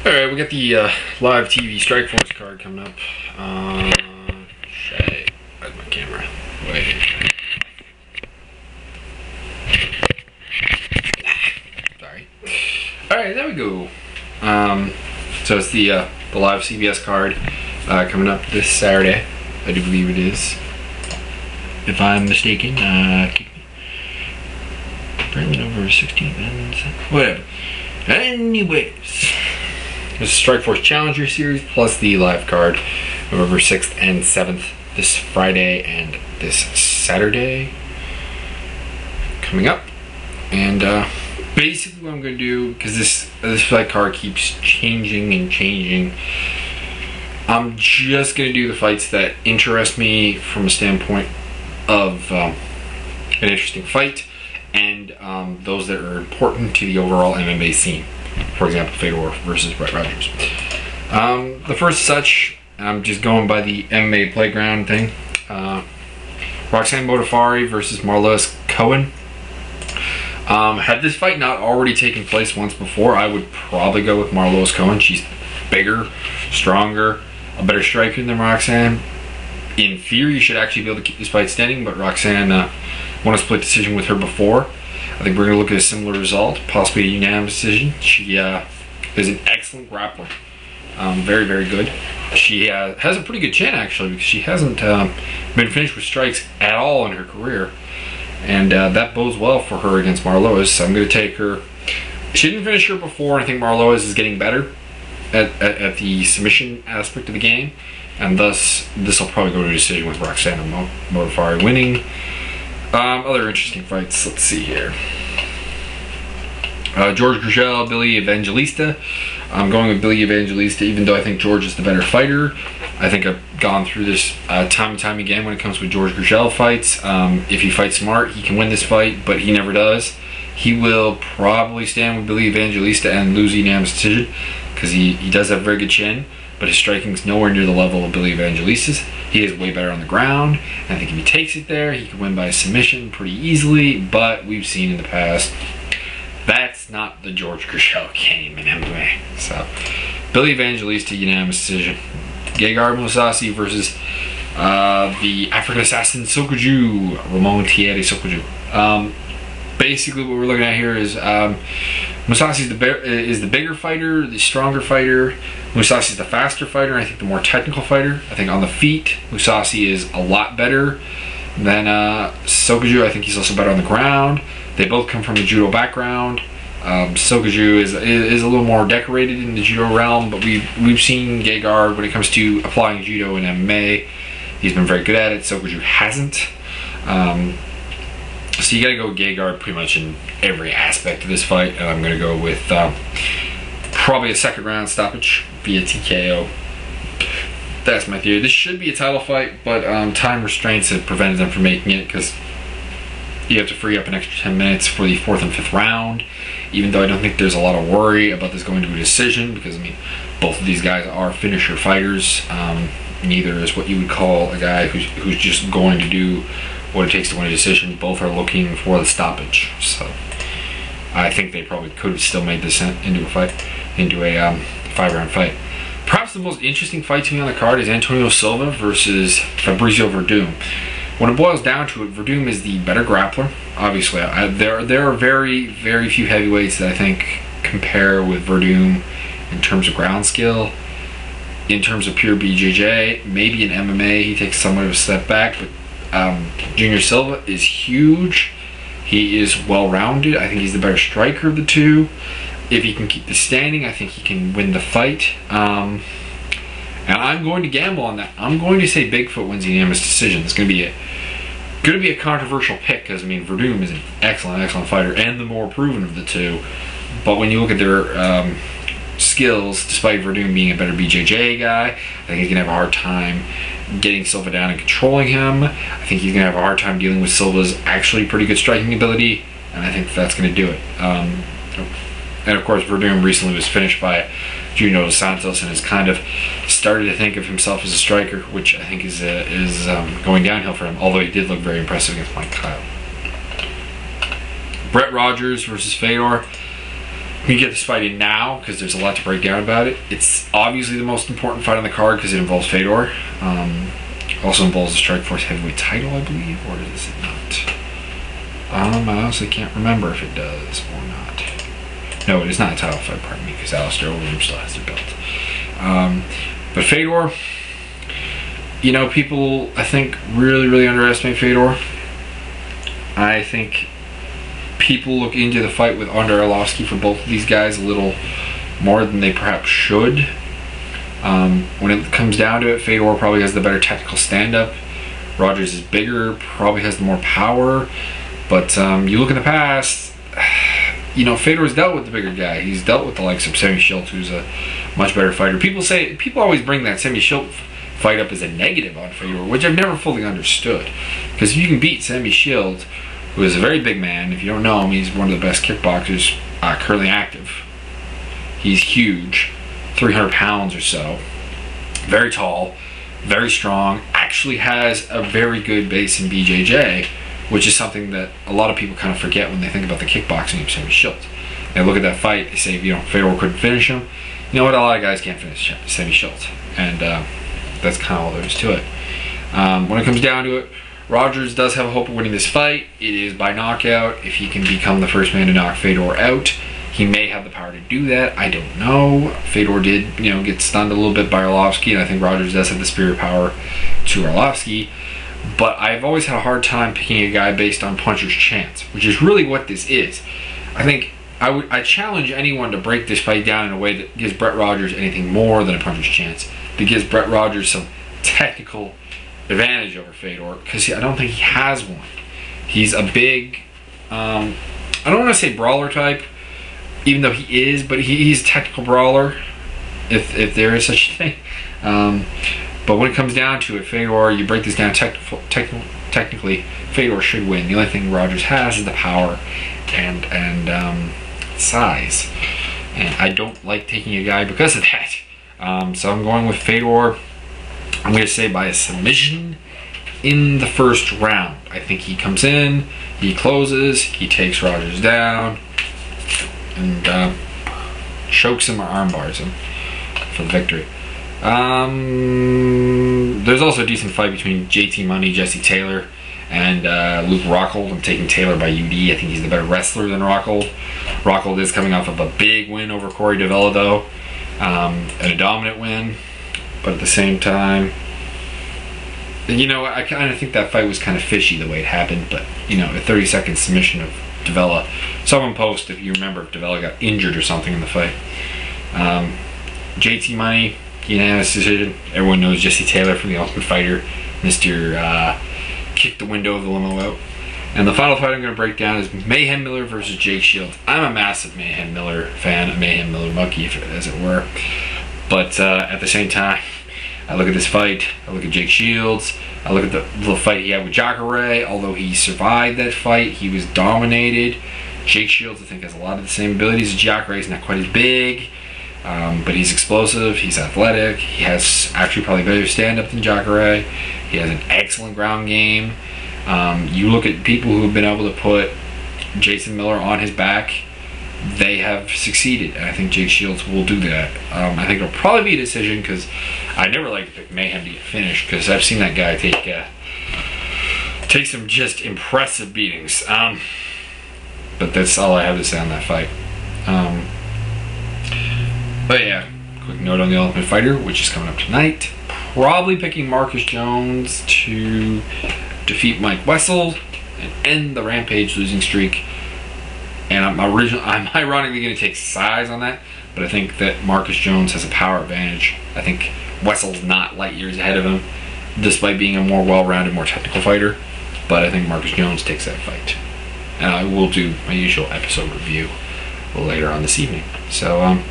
Alright, we got the live TV Strikeforce card coming up. Shit. Where's my camera? Wait. Sorry. Alright, there we go. So it's the live CBS card coming up this Saturday. I do believe it is. If I'm mistaken, kick me. Apparently November 16th and whatever. Anyways, this is Strikeforce Challenger Series plus the live card November 6th and 7th this Friday and this Saturday coming up. And basically what I'm going to do, because this fight card keeps changing and changing, I'm just going to do the fights that interest me from a standpoint of an interesting fight, and those that are important to the overall MMA scene. For example, Fedor versus Dariush. The first such, I'm just going by the MMA playground thing. Roxanne Modafferi versus Marloes Coenen. Had this fight not already taken place once before, I would probably go with Marloes Coenen. She's bigger, stronger, a better striker than Roxanne. In theory, you should actually be able to keep this fight standing, but Roxanne won a split decision with her before. I think we're going to look at a similar result, possibly a unanimous decision. She is an excellent grappler. Very, very good. She has a pretty good chin, actually, because she hasn't been finished with strikes at all in her career. And that bodes well for her against Marloes. So I'm going to take her. She didn't finish her before, and I think Marloes is getting better at the submission aspect of the game. And thus, this will probably go to a decision with Roxanne and Modafferi winning. Other interesting fights, let's see here. George Gurgel, Billy Evangelista. I'm going with Billy Evangelista, even though I think George is the better fighter. I think I've gone through this time and time again when it comes with George Gurgel fights. If he fights smart, he can win this fight, but he never does. He will probably stand with Billy Evangelista and lose the unanimous decision, because he does have a very good chin, but his striking is nowhere near the level of Billy Evangelista's. He is way better on the ground, and I think if he takes it there, he can win by submission pretty easily, but we've seen in the past, that's not the George Gurgel game in MMA. So, Billy Evangelista, unanimous decision. Gegard Mousasi versus the African assassin Sokoudjou, Ramon Thierry Sokoudjou. Basically what we're looking at here is Mousasi is the bigger fighter, the stronger fighter. Mousasi is the faster fighter, and I think the more technical fighter. I think on the feet, Mousasi is a lot better than Sokoudjou. I think he's also better on the ground. They both come from a judo background. Sokoudjou is a little more decorated in the judo realm, but we've seen Gegard when it comes to applying judo in MMA. He's been very good at it. Sokoudjou hasn't. So you gotta go with Gegard pretty much in every aspect of this fight, and I'm gonna go with probably a second round stoppage via TKO. That's my theory. This should be a title fight, but time restraints have prevented them from making it, because you have to free up an extra 10 minutes for the 4th and 5th round, even though I don't think there's a lot of worry about this going to a decision, because I mean, both of these guys are finisher fighters. Neither is what you would call a guy who's just going to do what it takes to win a decision. Both are looking for the stoppage. So I think they probably could have still made this into a 5-round fight. Perhaps the most interesting fight to me on the card is Antonio Silva versus Fabricio Verdum. When it boils down to it, Verdum is the better grappler. Obviously, there are very, very few heavyweights that I think compare with Verdum in terms of ground skill. In terms of pure BJJ, maybe in MMA he takes somewhat of a step back, but Junior Silva is huge. He is well-rounded. I think he's the better striker of the two. If he can keep the standing, I think he can win the fight. And I'm going to gamble on that. I'm going to say Bigfoot wins the unanimous decision. It's going to be a controversial pick, because I mean Verdum is an excellent fighter and the more proven of the two. But when you look at their skills, despite Verdum being a better BJJ guy, I think he's gonna have a hard time getting Silva down and controlling him. I think he's gonna have a hard time dealing with Silva's actually pretty good striking ability, and I think that's gonna do it. And of course, Verdum recently was finished by Junior Dos Santos and has kind of started to think of himself as a striker, which I think is going downhill for him, although he did look very impressive against Moicano. Brett Rogers versus Fedor. we get this fight in now because there's a lot to break down about it. It's obviously the most important fight on the card because it involves Fedor. Also involves the Strikeforce heavyweight title, I believe, or does it not? I honestly can't remember if it does or not. No, it is not a title fight, pardon me, because Alistair Overeem still has the belt. But Fedor, you know, people, I think, really underestimate Fedor. I think people look into the fight with Andrei Arlovski for both of these guys a little more than they perhaps should. When it comes down to it, Fedor probably has the better technical stand-up. Rogers is bigger, probably has the more power. But you look in the past, you know, Fedor's dealt with the bigger guy. He's dealt with the likes of Semi Schilt, who's a much better fighter. People always bring that Semi Schilt fight up as a negative on Fedor, which I've never fully understood. Because if you can beat Semi Schilt, who is a very big man, if you don't know him, he's one of the best kickboxers currently active. He's huge, 300 pounds or so, very tall, very strong, actually has a very good base in BJJ, which is something that a lot of people kind of forget when they think about the kickboxing of Semi Schilt. They look at that fight, they say, you know, Fedor couldn't finish him. You know what, a lot of guys can't finish Semi Schilt, and that's kind of all there is to it. When it comes down to it, Rogers does have a hope of winning this fight. It is by knockout. If he can become the first man to knock Fedor out, he may have the power to do that. I don't know. Fedor did, you know, get stunned a little bit by Arlovski, and I think Rogers does have the spirit power to Arlovski. But I've always had a hard time picking a guy based on puncher's chance, which is really what this is. I think I challenge anyone to break this fight down in a way that gives Brett Rogers anything more than a puncher's chance, that gives Brett Rogers some technical advantage over Fedor, because I don't think he has one. He's a big, I don't want to say brawler type, even though he is, but he's a technical brawler, if there is such a thing. But when it comes down to it, Fedor, you break this down technically, Fedor should win. The only thing Rogers has is the power and size. And I don't like taking a guy because of that. So I'm going with Fedor. I'm going to say by a submission in the first round. I think he comes in, he closes, he takes Rogers down, and chokes him or armbars him for the victory. There's also a decent fight between JT Money, Jesse Taylor, and Luke Rockhold. I'm taking Taylor by UD. I think he's the better wrestler than Rockhold. Rockhold is coming off of a big win over Corey DeVella, though, and a dominant win. But at the same time, you know, I kind of think that fight was kind of fishy the way it happened. But, you know, a 30-second submission of DeVella. Someone post, if you remember, if DeVella got injured or something in the fight. JT Money, unanimous decision. Everyone knows Jesse Taylor from The Ultimate Fighter. Mr. Kick the window of the limo out. And the final fight I'm going to break down is Mayhem Miller versus Jake Shields. I'm a massive Mayhem Miller fan, a Mayhem Miller monkey, as it were. But at the same time, I look at this fight, I look at Jake Shields, I look at the little fight he had with Jacare. Although he survived that fight, he was dominated. Jake Shields, I think, has a lot of the same abilities as Jacare. He's not quite as big, but he's explosive, he's athletic, he has actually probably better stand-up than Jacare. He has an excellent ground game. You look at people who have been able to put Jason Miller on his back, they have succeeded, and I think Jake Shields will do that. I think it'll probably be a decision, because I never like to pick Mayhem to get finished, because I've seen that guy take some just impressive beatings. But that's all I have to say on that fight. But yeah, quick note on The Ultimate Fighter, which is coming up tonight. Probably picking Marcus Jones to defeat Mike Wessel and end the Rampage losing streak. And I'm ironically going to take size on that, but I think that Marcus Jones has a power advantage. I think Wessel's not light years ahead of him, despite being a more well-rounded, more technical fighter. But I think Marcus Jones takes that fight. And I will do my usual episode review later on this evening. So,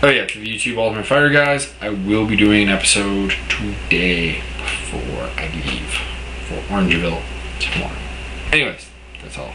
oh yeah, to the YouTube Ultimate Fighter guys, I will be doing an episode today for, I believe, for Orangeville tomorrow. Anyways, that's all.